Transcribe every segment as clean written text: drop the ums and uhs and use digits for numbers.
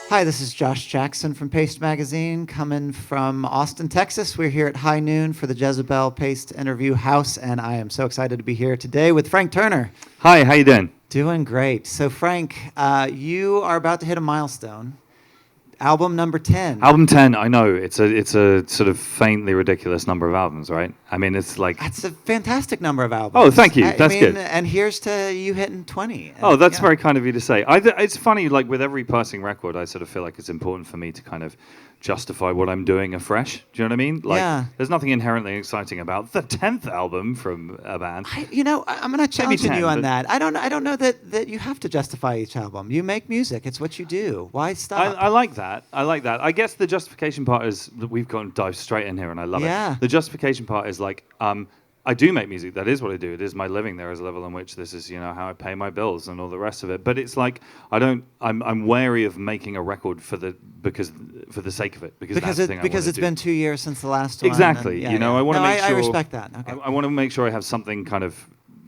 Hi, this is Josh Jackson from Paste Magazine, coming from Austin, Texas. We're here at high noon for the Jezebel Paste Interview House, and I am so excited to be here today with Frank Turner. Hi, how you doing? Doing great. So, Frank, you are about to hit a milestone. Album number 10. Album 10, I know. It's a sort of faintly ridiculous number of albums, right? I mean, it's like... That's a fantastic number of albums. Oh, thank you. That's good. And here's to you hitting 20. Oh, that's very kind of you to say. It's funny, like with every passing record, I sort of feel like it's important for me to kind of justify what I'm doing afresh. Do you know what I mean? Like, there's nothing inherently exciting about the 10th album from a band. I'm going to challenge you on that. I don't know that you have to justify each album. You make music. It's what you do. Why stop? I like that. I guess the justification part is that we've gone dive straight in here, and I love it. The justification part is like, I do make music. That is what I do. It is my living. There is a level on which this is, how I pay my bills and all the rest of it. But it's like I'm wary of making a record for the sake of it because it's been 2 years since the last one. Exactly. I want to make sure. I respect that. Okay. I want to make sure I have something kind of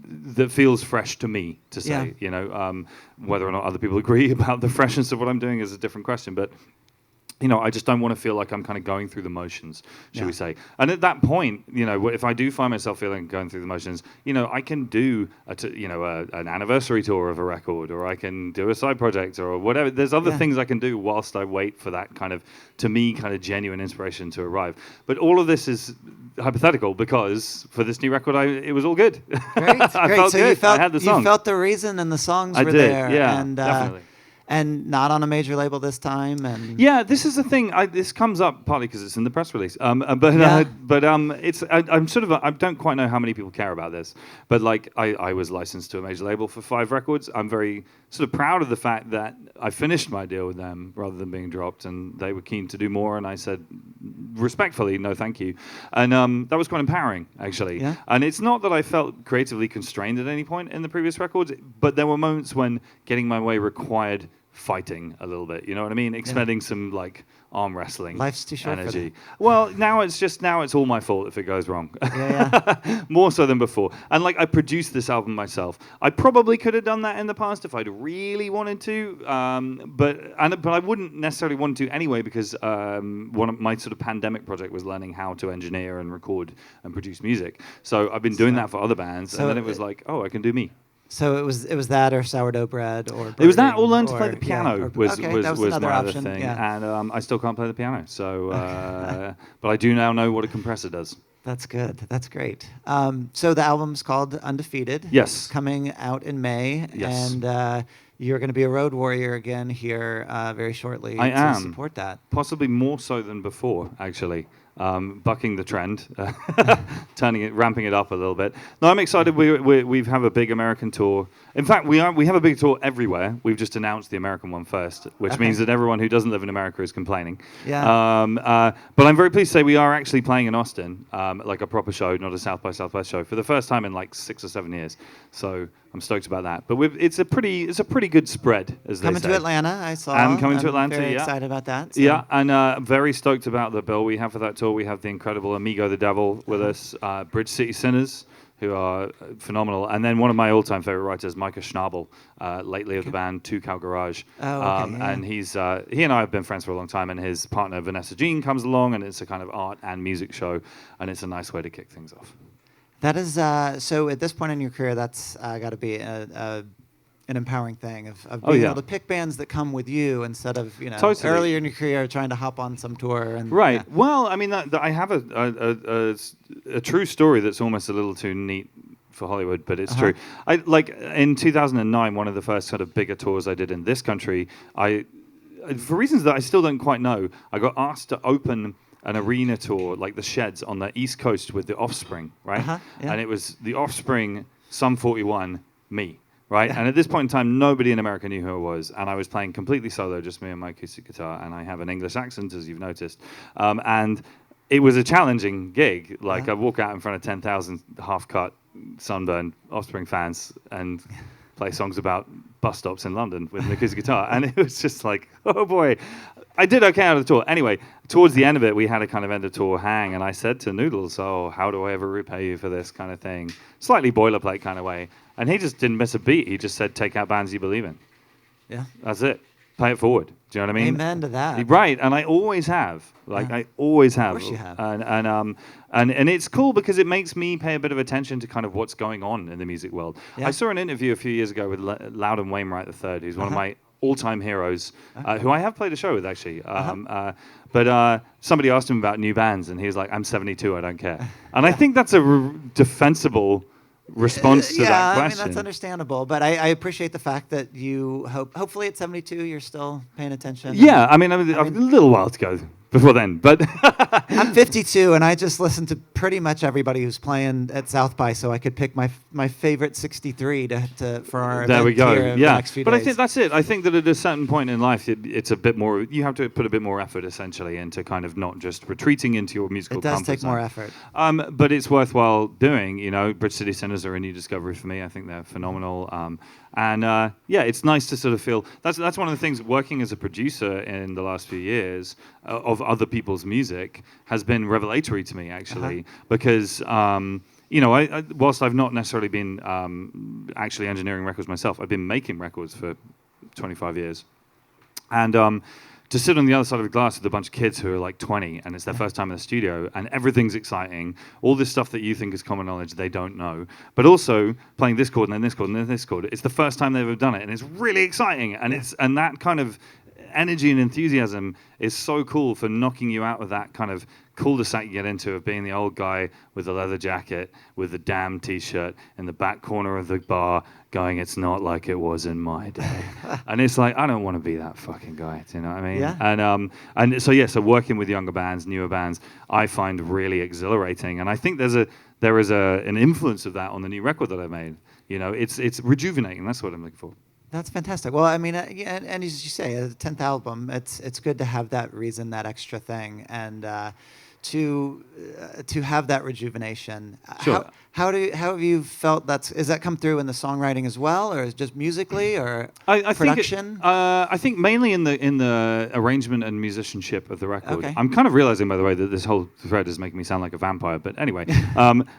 that feels fresh to me to say. Whether or not other people agree about the freshness of what I'm doing is a different question. But I just don't want to feel like I'm kind of going through the motions, shall we say. And at that point, if I do find myself feeling going through the motions, I can do an anniversary tour of a record, or I can do a side project or whatever. There's other things I can do whilst I wait for that kind of, to me, kind of genuine inspiration to arrive. But all of this is hypothetical because for this new record, it was all good. Great. I felt good. I had the songs. You felt the reason and the songs were there. there. Yeah, and, definitely. And not on a major label this time. And yeah, this is the thing. This comes up partly because it's in the press release. I don't quite know how many people care about this, but like I was licensed to a major label for 5 records. I'm very sort of proud of the fact that I finished my deal with them rather than being dropped, and they were keen to do more, and I said respectfully, no, thank you. And that was quite empowering, actually. Yeah. And it's not that I felt creatively constrained at any point in the previous records, but there were moments when getting my way required fighting a little bit, you know what I mean? Expending some like arm wrestling. Life's too short energy. for that. Well, now it's all my fault if it goes wrong. More so than before. And like I produced this album myself. I probably could have done that in the past if I'd really wanted to, but I wouldn't necessarily want to anyway because one of my sort of pandemic project was learning how to engineer and record and produce music. So I've been doing that for other bands, and then it was like, oh, I can do me. So it was that or sourdough bread or it was that or learn to play the piano was another my other option, thing, and I still can't play the piano. So, but I do now know what a compressor does. That's good. That's great. So the album's called Undefeated. Yes, it's coming out in May. Yes, and you're going to be a road warrior again here very shortly. I am. Support that. Possibly more so than before, actually. Bucking the trend, ramping it up a little bit. No, I'm excited. We have a big American tour. In fact, we have a big tour everywhere. We've just announced the American one first, which means that everyone who doesn't live in America is complaining. Yeah. But I'm very pleased to say we are actually playing in Austin, like a proper show, not a South by Southwest show, for the first time in like 6 or 7 years. So I'm stoked about that. But it's a pretty good spread, as they say. Coming to Atlanta, I saw. I'm coming to Atlanta. Very yeah. excited about that. So. Yeah, and very stoked about the bill we have for that tour. We have the incredible Amigo the Devil with us, Bridge City Sinners, who are phenomenal, and then one of my all-time favorite writers, Micah Schnabel, lately of the band Two Cow Garage. And he and I have been friends for a long time, and his partner Vanessa Jean comes along, and it's a kind of art and music show, and it's a nice way to kick things off. That is so. At this point in your career, that's got to be an empowering thing of being able to pick bands that come with you instead of totally. Earlier in your career trying to hop on some tour. And, right. Yeah. Well, I mean, I have a true story that's almost a little too neat for Hollywood, but it's true. I like in 2009, one of the first sort of bigger tours I did in this country. For reasons that I still don't quite know, I got asked to open an arena tour, like the Sheds on the East Coast with the Offspring, right? And it was the Offspring, Sum 41, me. Right, and at this point in time, nobody in America knew who I was, and I was playing completely solo, just me and my acoustic guitar, and I have an English accent, as you've noticed, and it was a challenging gig. Like I walk out in front of 10,000 half-cut, sunburned Offspring fans and play songs about bus stops in London with an acoustic guitar, and it was just like, oh boy. I did okay out of the tour. Anyway, towards the end of it, we had a kind of end-of-tour hang, and I said to Noodles, oh, how do I ever repay you for this kind of thing? Slightly boilerplate kind of way. And he just didn't miss a beat. He just said, take out bands you believe in. Yeah. That's it. pay it forward. Do you know what I mean? Amen to that. Right, and I always have. I always have. Of course you have. And it's cool because it makes me pay a bit of attention to kind of what's going on in the music world. Yeah. I saw an interview a few years ago with Loudon Wainwright III, who's one of my all-time heroes, who I have played a show with actually. But somebody asked him about new bands, and he was like, "I'm 72, I don't care." And I think that's a defensible response to that question. I mean, that's understandable, but I appreciate the fact that you hopefully at 72 you're still paying attention. Yeah, I mean, I've a little while to go before then, but I'm 52 and I just listen to pretty much everybody who's playing at South by, so I could pick my favorite 63 for our there we go. Here the Yeah, next few but days. I think that's it. I think that at a certain point in life, it's a bit more. You have to put a bit more effort, essentially, into kind of not just retreating into your musical. It does comfort take zone. more effort. But it's worthwhile doing. You know, Bridge City Sinners are a new discovery for me. I think they're phenomenal. Yeah, it's nice to sort of feel that's one of the things working as a producer in the last few years of other people's music has been revelatory to me actually because you know, whilst I've not necessarily been actually engineering records myself, I've been making records for 25 years, and to sit on the other side of the glass with a bunch of kids who are like 20 and it's their first time in the studio and everything's exciting, all this stuff that you think is common knowledge they don't know, but also playing this chord and then this chord and then this chord, it's the first time they've ever done it and it's really exciting, and that kind of energy and enthusiasm is so cool for knocking you out of that kind of cul-de-sac you get into of being the old guy with the leather jacket with the damn t-shirt in the back corner of the bar going, "It's not like it was in my day." And it's like, I don't want to be that fucking guy, do you know what I mean? Yeah. And so working with younger bands, newer bands, I find really exhilarating, and I think there is an influence of that on the new record that I made. You know, it's rejuvenating. That's what I'm looking for. That's fantastic. Well, I mean, and as you say, the 10th album, it's good to have that reason, that extra thing, and to have that rejuvenation. Sure. How have you felt is that come through in the songwriting as well, or is it just musically, or I production? I think mainly in the arrangement and musicianship of the record. Okay. I'm kind of realizing, by the way, that this whole thread is making me sound like a vampire. But anyway,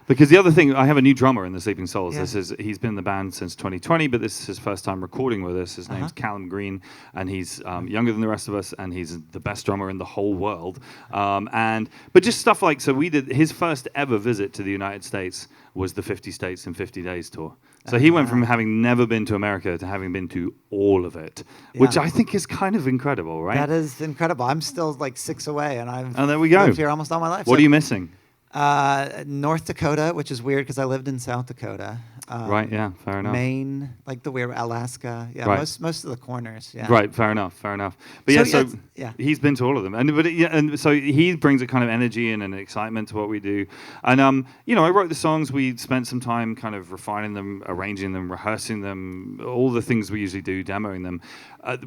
because the other thing, I have a new drummer in the Sleeping Souls. Yeah. He's been in the band since 2020, but this is his first time recording with us. His name's Callum Green, and he's younger than the rest of us, and he's the best drummer in the whole world. But just stuff like, so we did his first ever visit to the United States was the 50 States in 50 Days tour. So he went from having never been to America to having been to all of it, which I think is kind of incredible, right? That is incredible. I'm still like 6 away, and there we go. lived here almost all my life. What are you missing? North Dakota, which is weird because I lived in South Dakota. Right, yeah, fair enough. Maine, like the weird Alaska. Yeah, Right. most of the corners. Yeah. Right, fair enough. But So, yeah, he's been to all of them, and so he brings a kind of energy and an excitement to what we do. And you know, I wrote the songs. We spent some time kind of refining them, arranging them, rehearsing them, all the things we usually do, demoing them.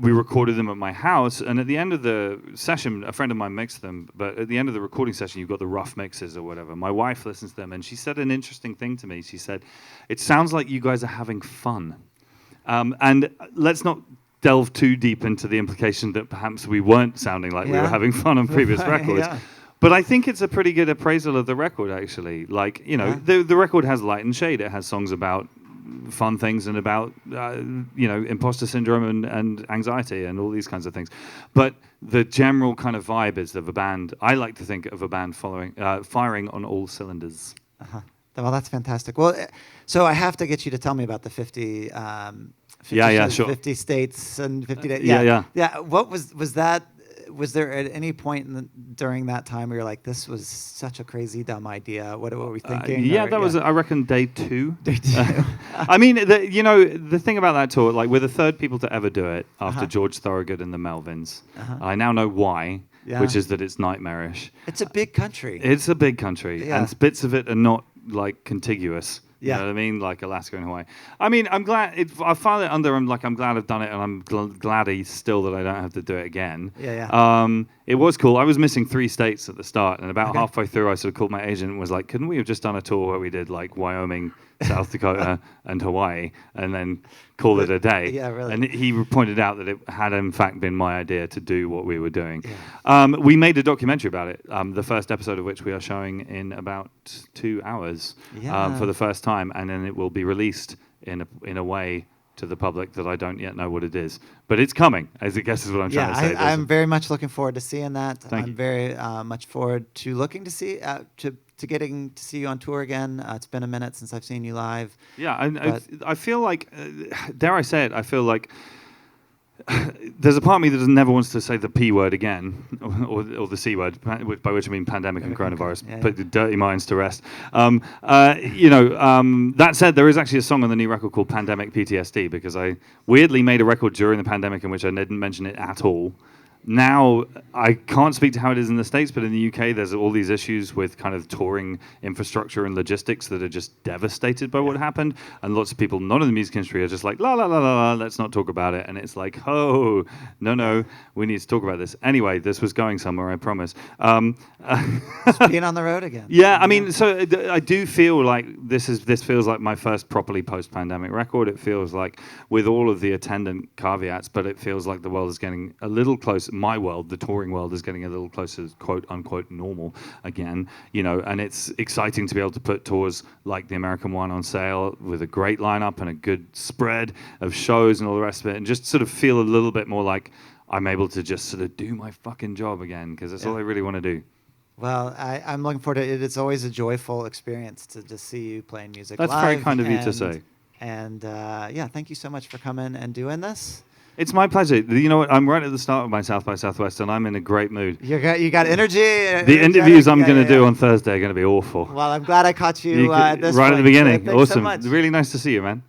We recorded them at my house, and at the end of the session, a friend of mine mixed them. But at the end of the recording session, you've got the rough mixes or whatever. My wife listens to them, and she said an interesting thing to me. She said, "It sounds like you guys are having fun." And let's not delve too deep into the implication that perhaps we weren't sounding like we were having fun on previous records. Yeah. But I think it's a pretty good appraisal of the record, actually. Like, you know, the record has light and shade. It has songs about fun things and about, you know, imposter syndrome and anxiety and all these kinds of things. But the general kind of vibe is of a band. I like to think of a band firing on all cylinders. Well, that's fantastic. Well, so I have to get you to tell me about the 50. 50 shows, sure. 50 states and 50 days. Yeah. What was that? Was there at any point during that time where you're like, this was such a crazy, dumb idea? What were we thinking? That was, I reckon, day 2. Day 2. I mean, you know, the thing about that tour, like, we're the third people to ever do it after George Thorogood and the Melvins. I now know why, which is that it's nightmarish. It's a big country. It's a big country, and bits of it are not, like, contiguous. Yeah. You know what I mean? Like Alaska and Hawaii. I mean, I'm glad, I found it under, I'm glad I've done it, and I'm glad still that I don't have to do it again. It was cool. I was missing 3 states at the start, and about halfway through, I sort of called my agent and was like, couldn't we have just done a tour where we did, like, Wyoming, South Dakota, and Hawaii, and then call it a day? Yeah, really. And he pointed out that it had, in fact, been my idea to do what we were doing. We made a documentary about it, the first episode of which we are showing in about 2 hours for the first time, and then it will be released in a way to the public that I don't yet know what it is. But it's coming, as I guess is what I'm trying to say. I'm very much looking forward to seeing that. Thank you. I'm very much forward to looking to see to getting to see you on tour again. It's been a minute since I've seen you live. Yeah, I feel like, dare I say it, I feel like there's a part of me that never wants to say the P word again, or the C word, by which I mean pandemic and coronavirus. Yeah, Put the dirty minds to rest. That said, there is actually a song on the new record called Pandemic PTSD, because I weirdly made a record during the pandemic in which I didn't mention it at all. Now, I can't speak to how it is in the States, but in the UK, there's all these issues with kind of touring infrastructure and logistics that are just devastated by what happened. And lots of people not in the music industry are just like, la, la, la, la, la, let's not talk about it. And it's like, oh, no, we need to talk about this. Anyway, this was going somewhere, I promise. Just being on the road again. Yeah, I mean, so I do feel like this feels like my first properly post-pandemic record. It feels like, with all of the attendant caveats, but it feels like the world is getting a little closer. My world, the touring world, is getting a little closer, quote unquote, normal again. And it's exciting to be able to put tours like the American one on sale with a great lineup and a good spread of shows and all the rest of it, and just sort of feel a little bit more like I'm able to just sort of do my fucking job again, because that's all I really want to do. Well, I'm looking forward to it. It's always a joyful experience to just see you playing music That's live. very kind of you to say. And thank you so much for coming and doing this. It's my pleasure. You know what? I'm right at the start of my South by Southwest, and I'm in a great mood. You got energy. The interviews I'm going to do on Thursday are going to be awful. Well, I'm glad I caught you at this right point. at the beginning. Thanks so Awesome. much. Really nice to see you, man.